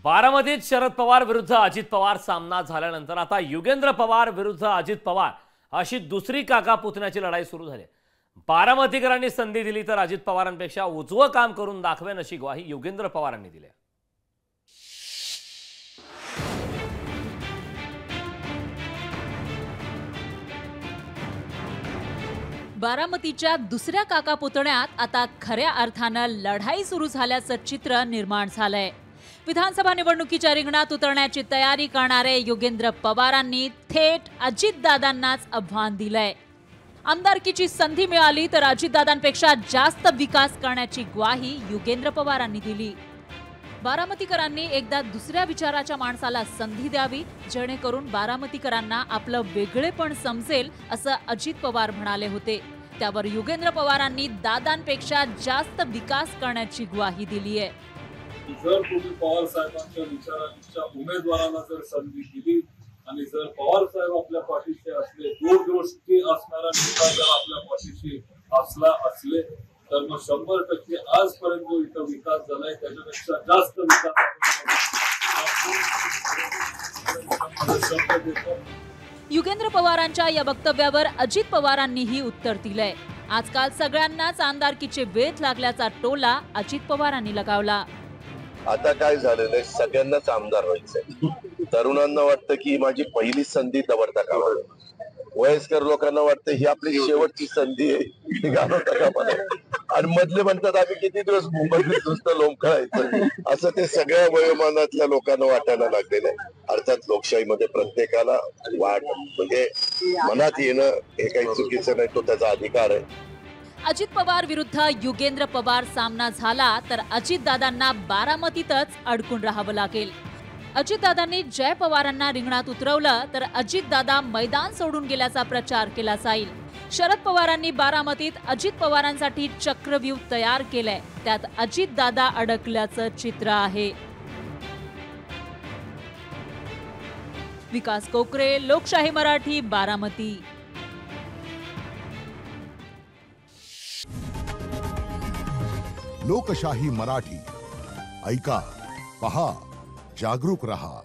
बारामतीत शरद पवार विरुद्ध अजित पवार सामना झाल्यानंतर आता युगेंद्र पवार विरुद्ध अजित पवार अशी दुसरी काका पुतण्याची लढाई सुरू झाली। बारामतीकरांनी संधी दिली तर अजित पवारांपेक्षा उजवं काम करून दाखवेन अशी ग्वाही युगेंद्र पवारांनी दिली। बारामतीच्या दुसऱ्या काका पुतण्यात आता खऱ्या अर्थानं लढाई सुरू झाल्याचं चित्र निर्माण झालंय। विधानसभा निवडणुकीच्या रिंगणात उतरण्याची तयारी करणारे युगेंद्र पवारांनी थेट अजितदादांनाच आव्हान दिलंय। आमदारकीची संधी मिळाली तर अजितदादांपेक्षा जास्त विकास करण्याची ग्वाही युगेंद्र पवारांनी दिली। बारामतीकरांनी एकदा दुसऱ्या विचाराच्या माणसाला संधी द्यावी, जेणेकरून बारामतीकरांना आपलं वेगळेपण समजेल असं अजित पवार म्हणाले होते। त्यावर युगेंद्र पवारांनी दादांपेक्षा जास्त विकास करण्याची ग्वाही दिली आहे। जर तुम्ही पवार साहेबांच्या विचारांच्या उमेदवारांना जर संधी दिली आणि जर पवार साहेब आपल्या पाठीशी असले, दूरदृष्टी असणारा नेता जर आपल्या पाठीशी असले तर मग 100% आजपर्यंत जो इथं विकास झालाय त्याच्यापेक्षा जास्त विकास। युगेंद्र पवारांच्या या वक्तव्यावर अजित पवारांनीही उत्तर दिलंय। आजकाल सगळ्यांनाच आमदारकीचे वेध लागल्याचा टोला अजित पवारांनी लगावला। आता काय झालेलं आहे, सगळ्यांनाच आमदार व्हायचंय। तरुणांना वाटतं की माझी पहिली संधी दवडता कामा नये, वयस्कर लोकांना वाटतं ही आपली शेवटची संधी आहे, घालवता कामा नये, आणि मधले म्हणतात आम्ही किती दिवस मुंबईत नुसतं लोंबकळायचं, असं ते सगळ्या वयोमानातल्या लोकांना वाटायला लागलेलं आहे। अर्थात लोकशाहीमध्ये प्रत्येकाला वाट म्हणजे मनात येणं हे काही चुकीचं नाही, तो त्याचा अधिकार आहे। अजित पवार विरुद्ध युगेंद्र पवार सामना झाला तर अजितदादांना बारामतीतच अडकून राहावं लागेल। अजितदादांनी जय पवारांना रिंगणात उतरवलं तर अजितदादा मैदान सोडून गेल्याचा प्रचार केला जाईल। शरद पवारांनी बारामतीत अजित पवारांसाठी चक्रव्यूह तयार केलंय, त्यात अजितदादा अडकल्याचं चित्र आहे। विकास कोकरे, लोकशाही मराठी, बारामती। लोकशाही मराठी ऐका, पहा, जागरूक रहा।